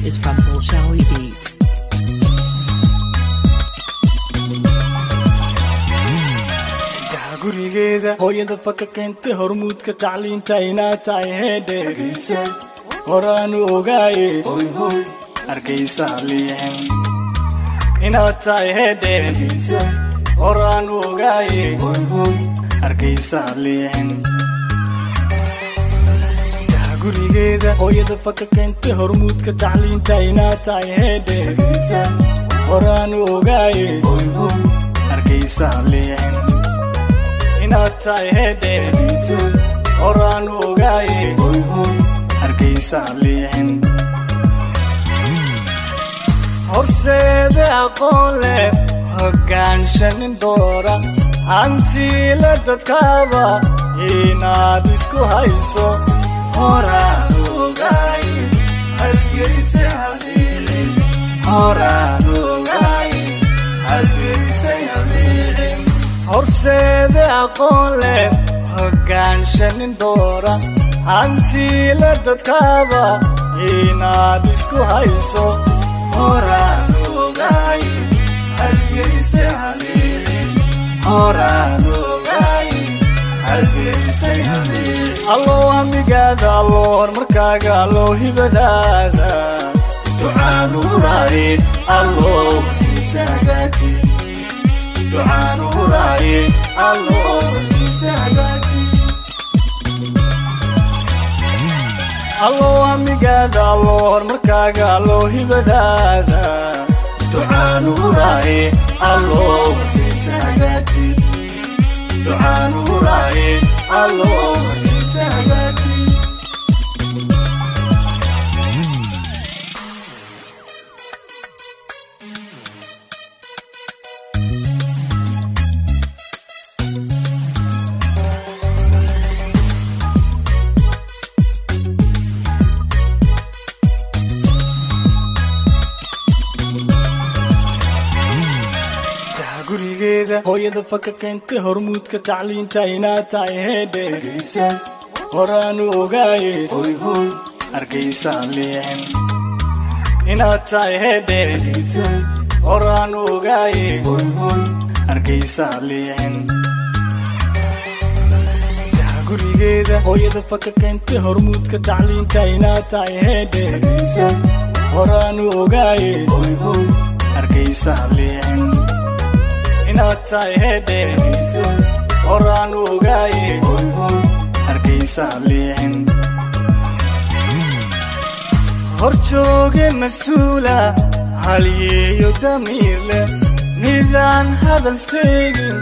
is from Bolshawi Beats. gurigeeda hooyada faka keentay hormuudka tacliinta inaad tahay heedhe horaanu ogaaye arkaysa liixin inaad tahay heedhe horaanu ogaaye arkaysa liixin gurigeeda hooyada faka keentay hormuudka tacliinta inaad tahay heedhe horaanu ogaaye arkaysa liixin inaad tahay heedhe horaanu ogaaye arkaysa liixin horseeda aqoon leh hogaanshanin doora hantiila dadkaaba inaad isku hayso horaanu ogaaye halgeysa haliilin horaanu ogaaye halgeysa haliilin horseeda aqoon leh hogaanshanin doora hantiila dadkaaba inaad isku hayso horaanu ogaaye halgeysa haliilin horaanu ogaaye halgeysa haliilin alloo hamigaada alloo horumarkaaga alloo hibadaada ducaanu huraaye alloo isa hagaaji ducaanu huraaye alloo isa hagaaji alloo hamigaada alloo horumarkaaga alloo hibadaada ducaanu huraaye alloo isa hagaaji ducaanu huraaye alloo isa hagaaji gurigeeda hooyada faka keentay hormuudka tacliinta inaad tahay heedhe horaanu ogaaye arkaysa liixin inaad tahay heedhe horaanu ogaaye arkaysa liixin gurigeeda hooyada faka keentay hormuudka tacliinta inaad tahay heedhe horaanu ogaaye arkaysa liixin inaad tahay heedhe horaanu ogaaye arkaysa liixin horjooge mas-uula halyeeyo damiir leh midaan hadal seegin